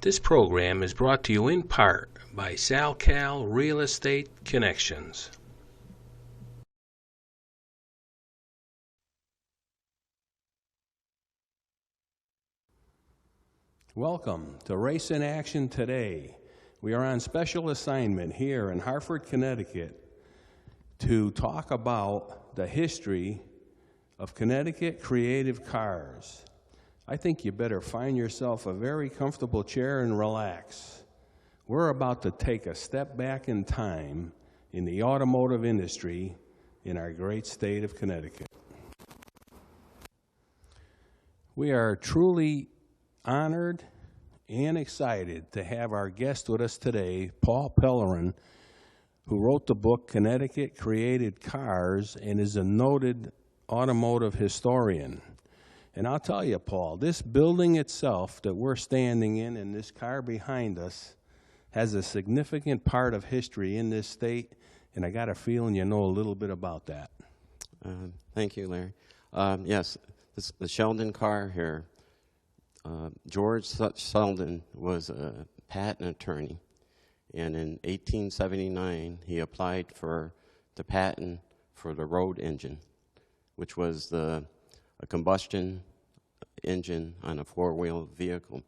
This program is brought to you in part by SalCal Real Estate Connections. Welcome to Race in Action Today. We are on special assignment here in Hartford, Connecticut to talk about the history of Connecticut creative cars. I think you better find yourself a very comfortable chair and relax. We're about to take a step back in time in the automotive industry in our great state of Connecticut. We are truly honored and excited to have our guest with us today, Paul Pellerin, who wrote the book Connecticut Created Cars and is a noted automotive historian. And I'll tell you, Paul, this building itself that we're standing in and this car behind us has a significant part of history in this state, and I got a feeling you know a little bit about that. Thank you, Larry. Yes, the Selden car here, George Selden was a patent attorney, and in 1879 he applied for the patent for the road engine, which was a combustion engine on a four-wheel vehicle.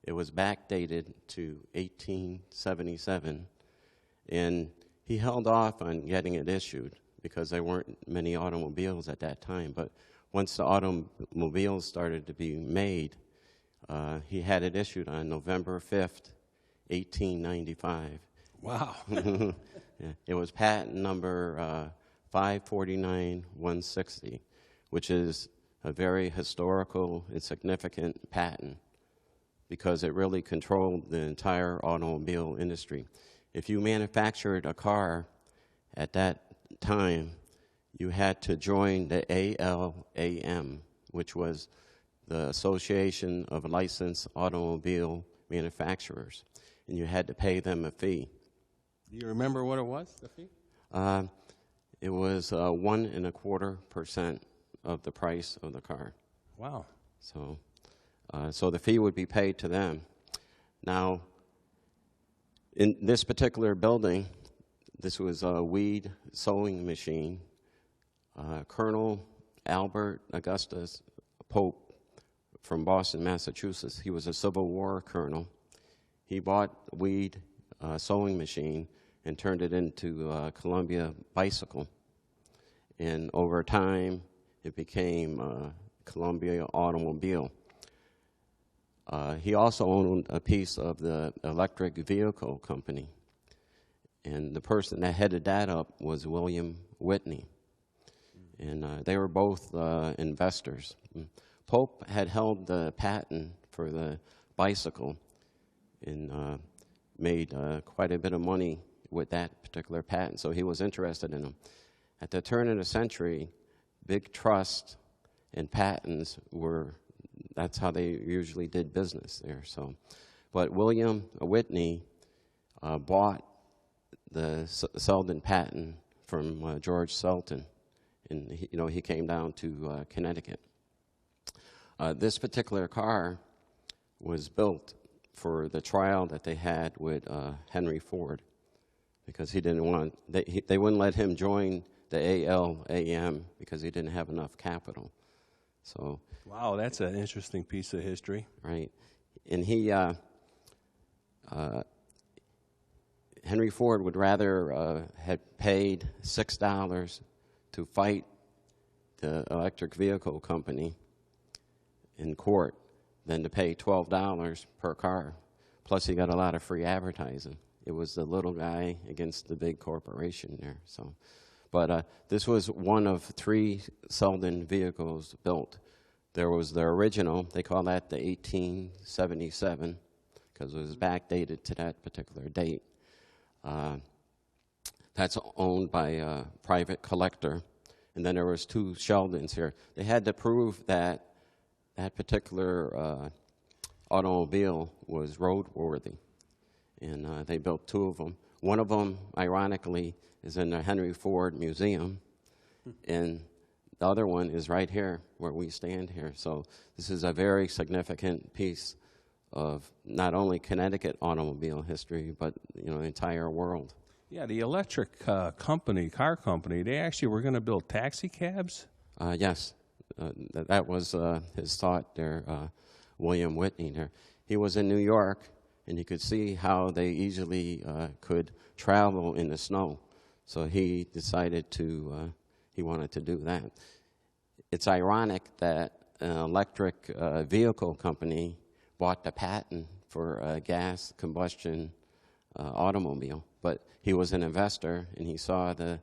It was backdated to 1877, and he held off on getting it issued because there weren't many automobiles at that time. But once the automobiles started to be made, he had it issued on November 5th, 1895. Wow. Yeah, it was patent number 549-160, which is a very historical and significant patent because it really controlled the entire automobile industry. If you manufactured a car at that time, you had to join the ALAM, which was the Association of Licensed Automobile Manufacturers, and you had to pay them a fee. Do you remember what it was, the fee? It was 1.25% of the price of the car. Wow. So the fee would be paid to them. Now, in this particular building, this was a weed sewing machine. Colonel Albert Augustus Pope from Boston, Massachusetts, he was a Civil War colonel. He bought a weed sewing machine and turned it into a Columbia bicycle. And over time, it became Columbia Automobile. He also owned a piece of the electric vehicle company. And the person that headed that up was William Whitney. And they were both investors. Pope had held the patent for the bicycle and made quite a bit of money with that particular patent, so he was interested in them. At the turn of the century, big trust and patents that's how they usually did business there. So, but William Whitney bought the Selden patent from George Selden, and he came down to Connecticut. This particular car was built for the trial that they had with Henry Ford, because he didn't want, they wouldn't let him join the ALAM because he didn't have enough capital. So, wow, that's an interesting piece of history. Right, and Henry Ford would rather had paid $6 to fight the electric vehicle company in court than to pay $12 per car. Plus, he got a lot of free advertising. It was the little guy against the big corporation there. So, but this was one of 3 Selden vehicles built. There was the original. They call that the 1877 because it was backdated to that particular date. That's owned by a private collector. And then there was 2 Seldens here. They had to prove that that particular automobile was roadworthy. And they built 2 of them. One of them, ironically, is in the Henry Ford Museum. And the other one is right here where we stand here. So this is a very significant piece of not only Connecticut automobile history, but the entire world. Yeah, the electric car company, they actually were going to build taxi cabs? Yes, that was his thought there, William Whitney there. He was in New York, and he could see how they easily could travel in the snow. So he decided he wanted to do that. It's ironic that an electric vehicle company bought the patent for a gas combustion automobile, but he was an investor, and he saw the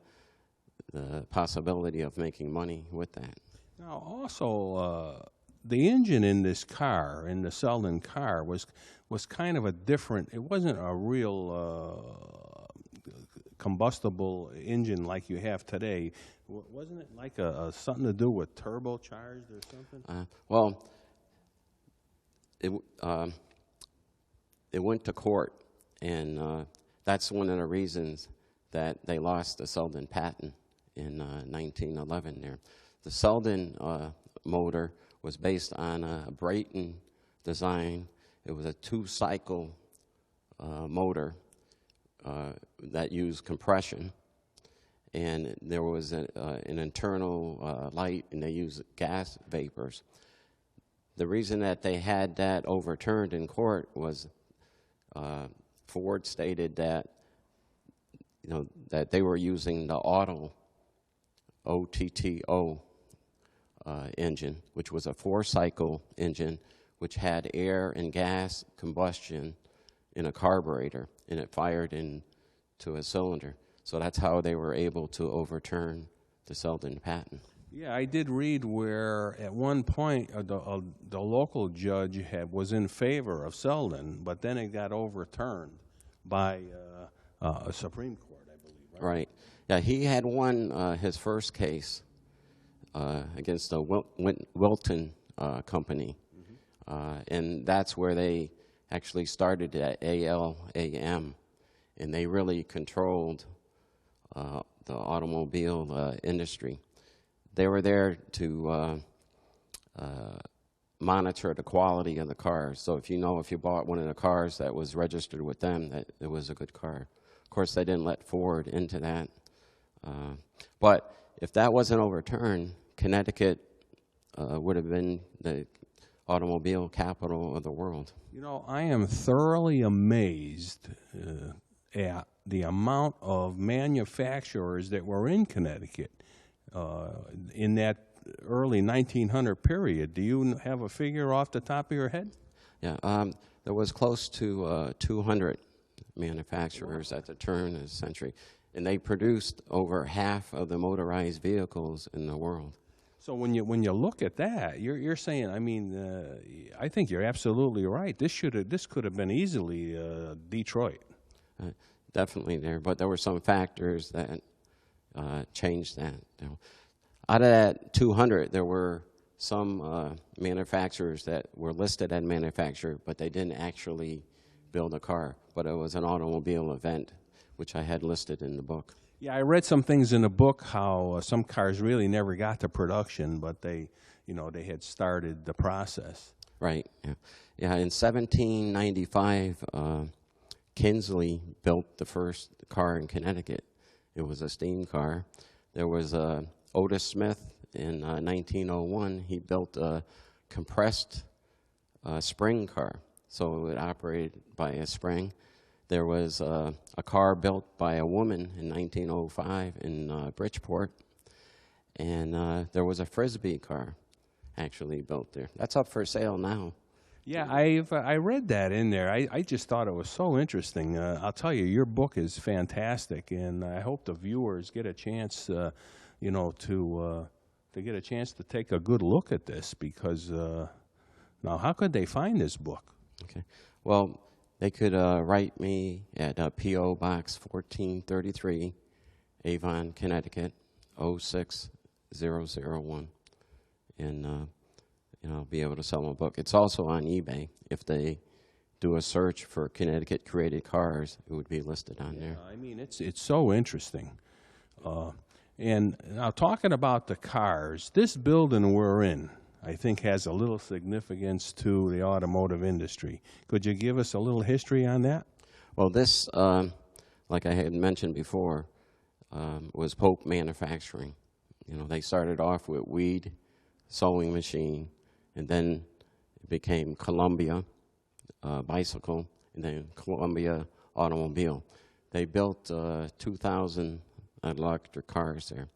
possibility of making money with that. Now, also, the engine in this car, in the Selden car, was kind of a different. It wasn't a real combustible engine like you have today. Wasn't it like something to do with turbocharged or something? Well, it went to court, and that's one of the reasons that they lost the Selden patent in 1911 there. The Selden motor was based on a Brayton design. It was a two-cycle motor that used compression, and there was an internal light, and they used gas vapors. The reason that they had that overturned in court was Ford stated that that they were using the OTTO engine, which was a four-cycle engine, which had air and gas combustion in a carburetor, and it fired into a cylinder. So that's how they were able to overturn the Selden patent. Yeah, I did read where at one point the local judge was in favor of Selden, but then it got overturned by a Supreme Court, I believe. Right. Yeah, he had won his first case against the Wilton company, and that's where they actually started at ALAM, and they really controlled the automobile industry. They were there to monitor the quality of the cars. So if you bought one of the cars that was registered with them, that it was a good car. Of course, they didn't let Ford into that. But if that wasn't overturned, Connecticut would have been the automobile capital of the world. I am thoroughly amazed at the amount of manufacturers that were in Connecticut in that early 1900 period. Do you have a figure off the top of your head? Yeah, there was close to 200 manufacturers at the turn of the century, and they produced over half of the motorized vehicles in the world. So when you look at that, you're saying, I mean, I think you're absolutely right. This could have been easily Detroit. Definitely there, but there were some factors that changed that. Out of that 200, there were some manufacturers that were listed as manufacturer, but they didn't actually build a car. But it was an automobile event, which I had listed in the book. Yeah, I read some things in the book how some cars really never got to production, but they had started the process. Right. Yeah. Yeah. In 1795, Kinsley built the first car in Connecticut. It was a steam car. There was Otis Smith in 1901. He built a compressed spring car, so it operated by a spring. There was a car built by a woman in 1905 in Bridgeport, and there was a Frisbee car actually built there. That's up for sale now. Yeah, I read that in there. I just thought it was so interesting. I'll tell you, your book is fantastic, and I hope the viewers get a chance, to get a chance to take a good look at this. Because now, how could they find this book? Okay, well, they could write me at P.O. Box 1433, Avon, Connecticut, 06001, and I'll be able to sell my book. It's also on eBay. If they do a search for Connecticut created cars, it would be listed on there. I mean, it's so interesting. And now talking about the cars, this building we're in, I think has a little significance to the automotive industry. Could you give us a little history on that? Well, this, like I had mentioned before, was Pope Manufacturing. You know, they started off with Weed sewing machine, and then it became Columbia bicycle, and then Columbia automobile. They built 2,000 electric cars there,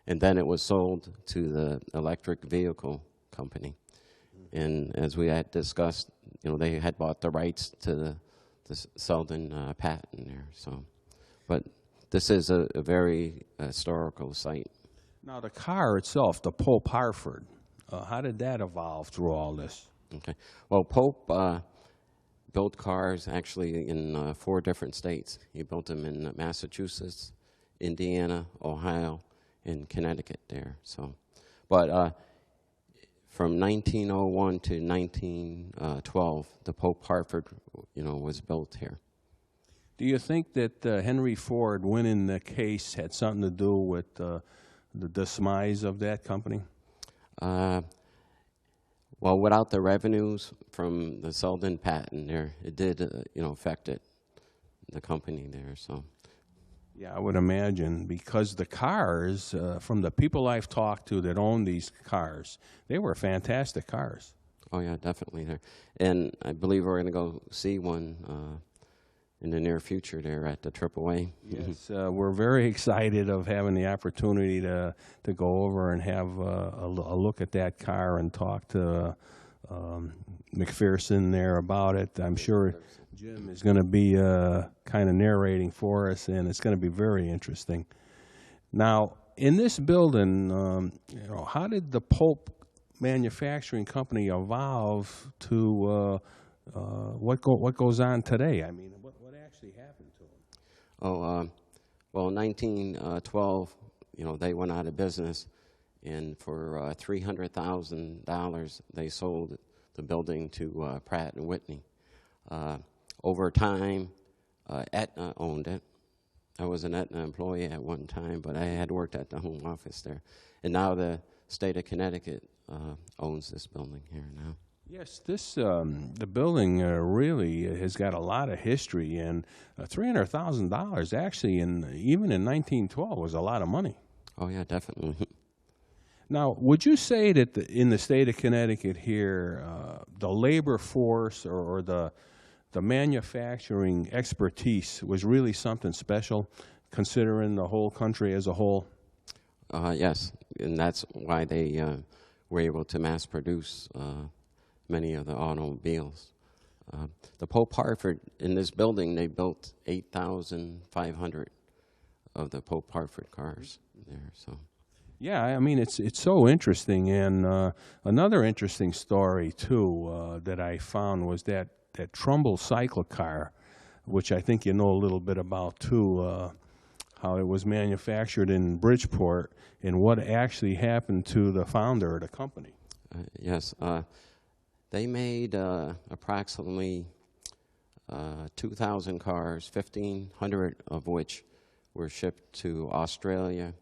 and then it was sold to the electric vehicle company. And as we had discussed, you know, they had bought the rights to the Selden patent there. So, but this is a very historical site. Now, the car itself, the Pope Hartford, how did that evolve through all this? Okay. Well, Pope built cars actually in 4 different states. He built them in Massachusetts, Indiana, Ohio, and Connecticut there. So, but from 1901 to 1912, the Pope Hartford, you know, was built here. Do you think that Henry Ford winning the case had something to do with the demise of that company? Well, without the revenues from the Selden patent there, it did, you know, affect it, the company there. So. Yeah, I would imagine, because the cars, from the people I've talked to that own these cars, they were fantastic cars. Oh yeah, definitely there. And I believe we're going to go see one in the near future there at the AAA. Yes, we're very excited of having the opportunity to go over and have a look at that car and talk to McPherson there about it. I'm sure Jim is going to be kind of narrating for us, and it's going to be very interesting. Now, in this building, you know, how did the Pope Manufacturing Company evolve to what goes on today? I mean, what actually happened to them? Oh, well, in 1912, you know, they went out of business, and for $300,000, they sold the building to Pratt and Whitney. Over time, Aetna owned it. I was an Aetna employee at one time, but I had worked at the home office there. And now the state of Connecticut owns this building here now. Yes, this the building really has got a lot of history, and $300,000 actually, even in 1912, was a lot of money. Oh yeah, definitely. Now, would you say that in the state of Connecticut here, the labor force or the manufacturing expertise was really something special, considering the whole country as a whole? Yes, and that's why they were able to mass produce many of the automobiles. The Pope Hartford, in this building, they built 8,500 of the Pope Hartford cars there. So. Yeah, I mean, it's so interesting. And another interesting story, too, that I found was that Trumbull cycle car, which I think you know a little bit about, too, how it was manufactured in Bridgeport and what actually happened to the founder of the company. Yes. They made approximately 2,000 cars, 1,500 of which were shipped to Australia,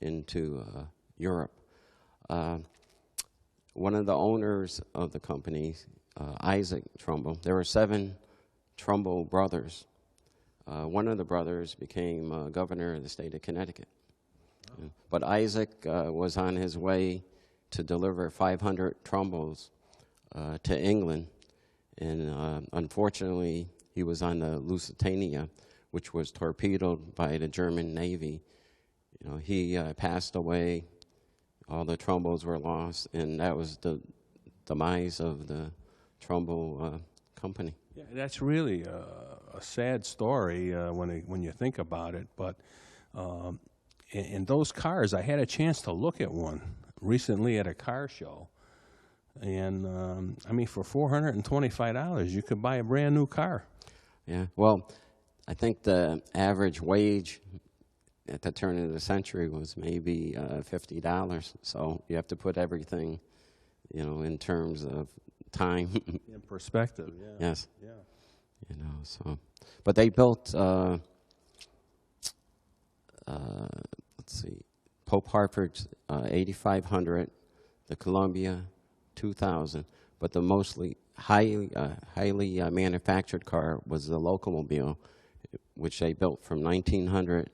into Europe. One of the owners of the company, Isaac Trumbull, there were 7 Trumbull brothers. One of the brothers became governor of the state of Connecticut. Oh. But Isaac was on his way to deliver 500 Trumbulls to England, and unfortunately he was on the Lusitania, which was torpedoed by the German Navy. You know, he passed away, all the Trumbulls were lost, and that was the demise of the Trumbull company. Yeah, that's really a sad story when you think about it, but in those cars, I had a chance to look at one recently at a car show, and I mean, for $425, you could buy a brand new car. Yeah, well, I think the average wage at the turn of the century was maybe $50. So you have to put everything, you know, in terms of time. In perspective, yeah. Yes. Yeah. You know, so, but they built, let's see, Pope Hartford's 8,500, the Columbia 2000. But the mostly highly manufactured car was the locomobile, which they built from 1900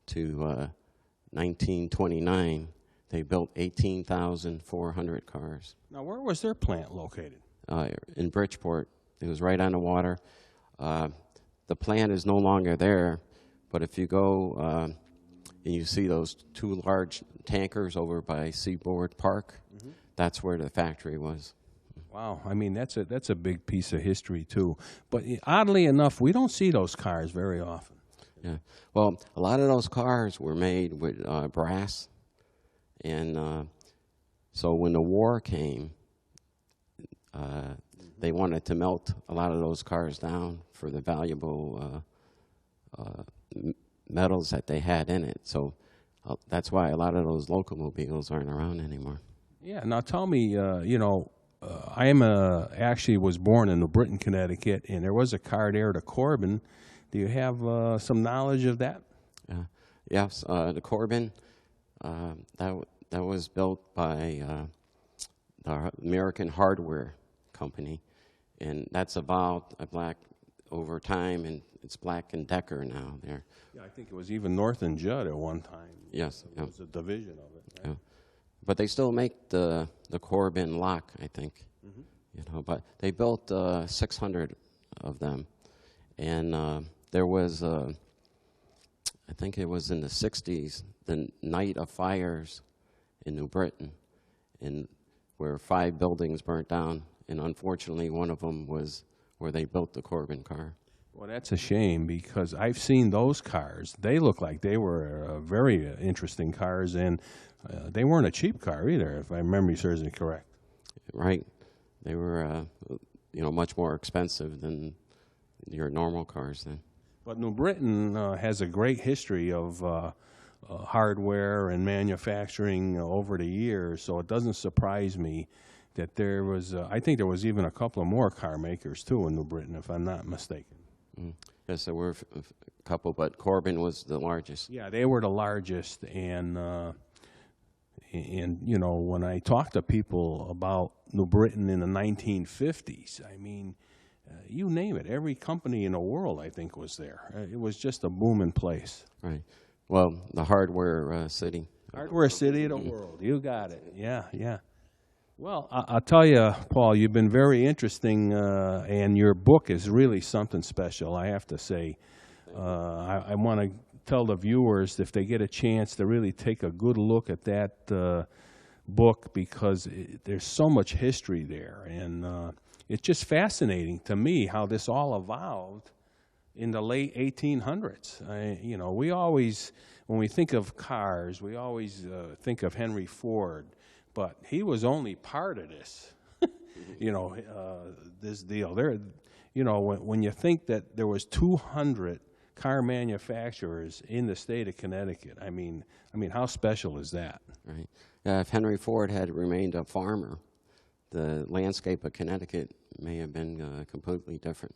to 1929. They built 18,400 cars. Now, where was their plant located? In Bridgeport. It was right on the water. The plant is no longer there, but if you go and you see those two large tankers over by Seaboard Park, that's where the factory was. Wow, I mean, that's a big piece of history, too. But oddly enough, we don't see those cars very often. Yeah. Well, a lot of those cars were made with brass, and so when the war came, they wanted to melt a lot of those cars down for the valuable metals that they had in it. So that's why a lot of those locomobiles aren't around anymore. Yeah. Now tell me, I actually was born in New Britain, Connecticut, and there was a car there, the Corbin. Do you have some knowledge of that? Yes, the Corbin, that was built by the American Hardware Company, and that's evolved over time, and it's Black & Decker now there. Yeah, I think it was even North and Judd at one time. Yes. It was a division of it. Right? Yeah. But they still make the Corbin lock, I think. But they built 600 of them, and there was, I think it was in the 60s, the night of fires in New Britain, where 5 buildings burnt down, and unfortunately one of them was where they built the Corbin car. Well, that's a shame, because I've seen those cars. They look like they were very interesting cars, and they weren't a cheap car either, if my memory serves me correct. Right. They were, much more expensive than your normal cars then. But New Britain has a great history of hardware and manufacturing over the years, so it doesn't surprise me that there was, I think there was even a couple of more car makers, too, in New Britain, if I'm not mistaken. Yes, there were a couple, but Corbin was the largest. Yeah, they were the largest, and when I talk to people about New Britain in the 1950s, I mean, you name it, every company in the world, I think, was there. It was just a booming place. Right. Well, the hardware city. Hardware city of the world. You got it. Yeah, yeah. Well, I'll tell you, Paul, you've been very interesting, and your book is really something special, I have to say. I want to tell the viewers, if they get a chance, to really take a good look at that book, because there's so much history there, and it's just fascinating to me how this all evolved in the late 1800s. We always, when we think of cars, we always think of Henry Ford, but he was only part of this. This deal. When you think that there was 200 car manufacturers in the state of Connecticut, I mean, how special is that? Right. If Henry Ford had remained a farmer, the landscape of Connecticut may have been completely different.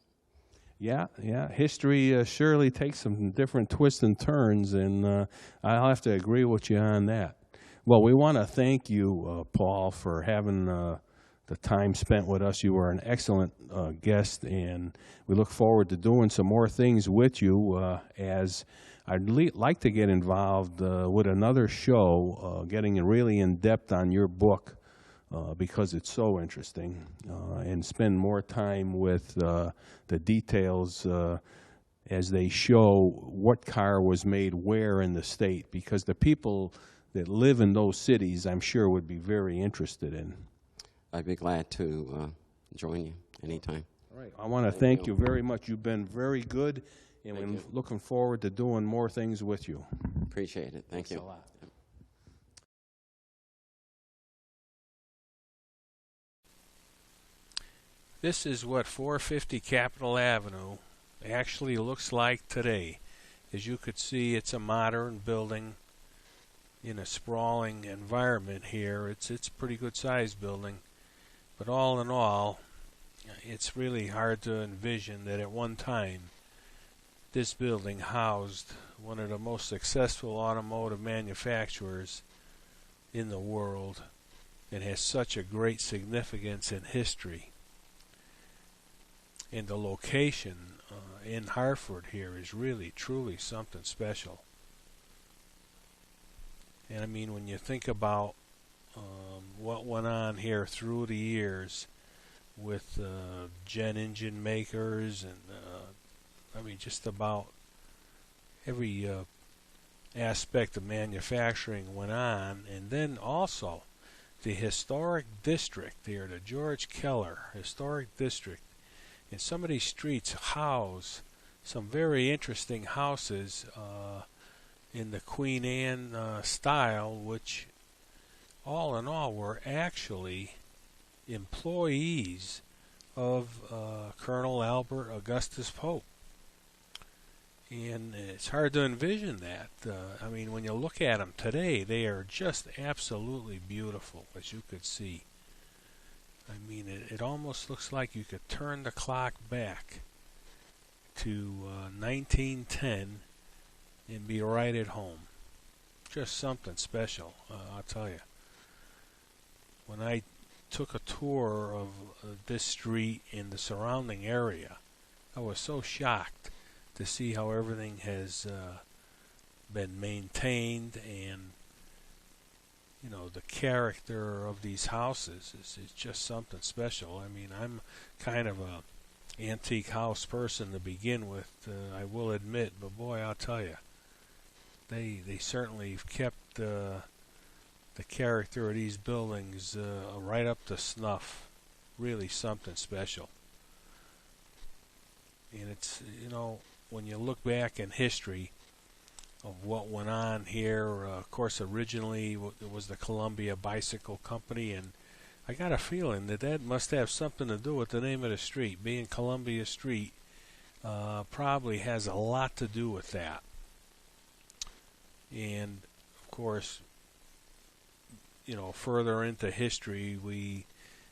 Yeah, yeah. History surely takes some different twists and turns, and I'll have to agree with you on that. Well, we want to thank you, Paul, for having the time spent with us. You were an excellent guest, and we look forward to doing some more things with you, as I'd like to get involved with another show, getting really in-depth on your book, because it's so interesting, and spend more time with the details as they show what car was made where in the state, because the people that live in those cities, I'm sure, would be very interested in. I'd be glad to join you anytime. All right. I want to thank you very much. You've been very good, and we're looking forward to doing more things with you. Appreciate it. Thank you. Thanks a lot. This is what 450 Capitol Avenue actually looks like today. As you could see, it's a modern building in a sprawling environment here. It's a pretty good sized building, but all in all, it's really hard to envision that at one time this building housed one of the most successful automotive manufacturers in the world. and has such a great significance in history. And the location in Hartford here is really, truly something special. And I mean, when you think about what went on here through the years with jet engine makers and I mean, just about every aspect of manufacturing went on, and then also the historic district here, the George Keller Historic District, and some of these streets house some very interesting houses in the Queen Anne style, which all in all were actually employees of Colonel Albert Augustus Pope. And it's hard to envision that. I mean, when you look at them today, they are just absolutely beautiful, as you could see. I mean, it almost looks like you could turn the clock back to 1910 and be right at home. Just something special, I'll tell you. When I took a tour of this street in the surrounding area, I was so shocked to see how everything has been maintained, and you know, the character of these houses is just something special. I mean, I'm kind of a antique house person to begin with, I will admit, but boy, I'll tell you, they certainly have kept the character of these buildings right up to snuff. Really something special. And it's, you know, when you look back in history of what went on here, of course, originally it was the Columbia Bicycle Company, and I got a feeling that must have something to do with the name of the street. Being Columbia Street probably has a lot to do with that. And, of course, you know, further into history,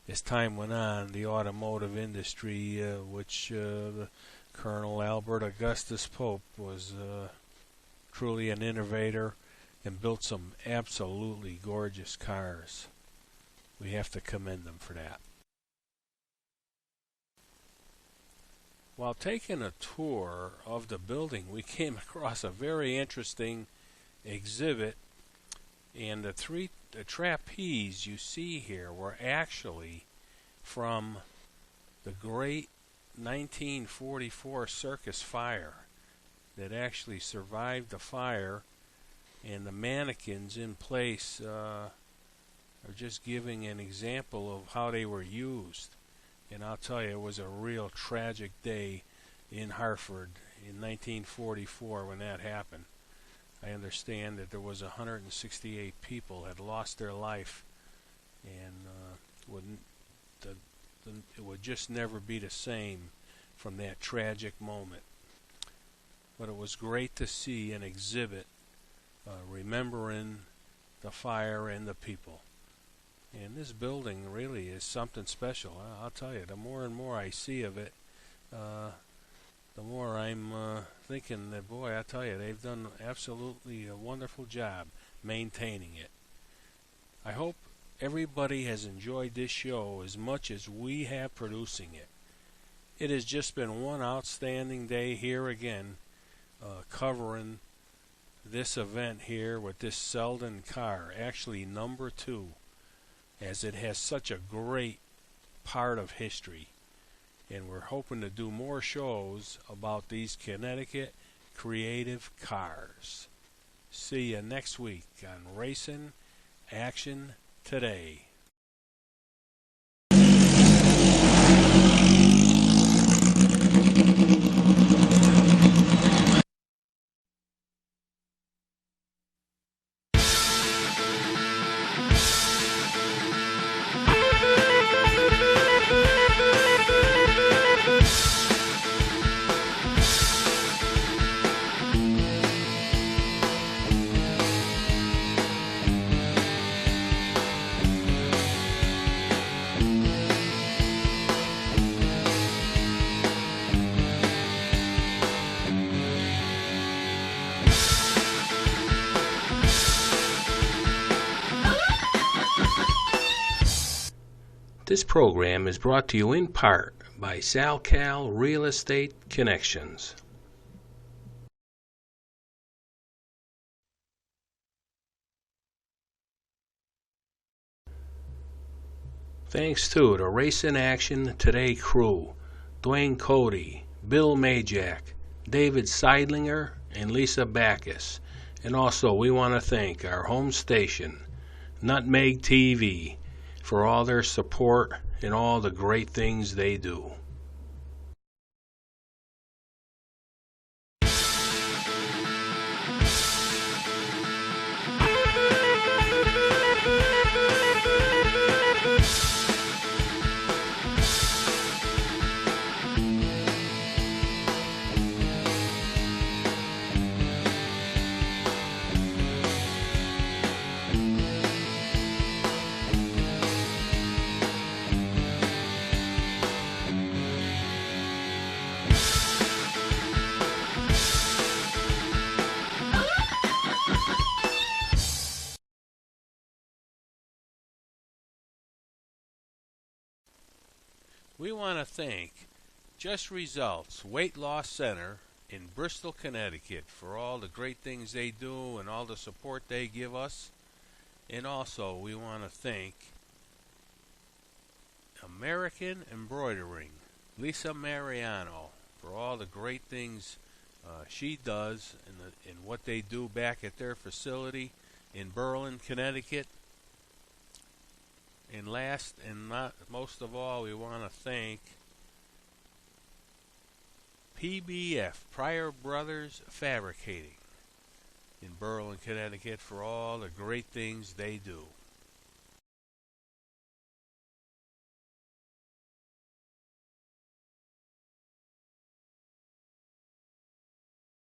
as time went on, the automotive industry, which Colonel Albert Augustus Pope was truly an innovator and built some absolutely gorgeous cars. We have to commend them for that. While taking a tour of the building, we came across a very interesting exhibit, and the trapeze you see here were actually from the great 1944 circus fire that actually survived the fire, and the mannequins in place are just giving an example of how they were used. And I'll tell you, it was a real tragic day in Hartford in 1944 when that happened. I understand that there was 168 people had lost their life, and it would just never be the same from that tragic moment. But it was great to see an exhibit remembering the fire and the people. And this building really is something special. I'll tell you, the more and more I see of it, the more I'm thinking that, boy, I tell you, they've done absolutely a wonderful job maintaining it. I hope everybody has enjoyed this show as much as we have producing it. It has just been one outstanding day here again, covering this event here with this Selden car, actually number 2, as it has such a great part of history. And we're hoping to do more shows about these Connecticut creative cars. See you next week on Racing Action Today. This program is brought to you in part by SalCal Real Estate Connections. Thanks to the Race in Action Today crew, Dwayne Cody, Bill Majak, David Seidlinger, and Lisa Backus. And also we want to thank our home station, Nutmeg TV, for all their support and all the great things they do. We want to thank Just Results Weight Loss Center in Bristol, Connecticut for all the great things they do and all the support they give us. And also we want to thank American Embroidering, Lisa Mariano, for all the great things she does and what they do back at their facility in Berlin, Connecticut. And last and not most of all, we want to thank PBF, Pryor Brothers Fabricating in Berlin, Connecticut for all the great things they do.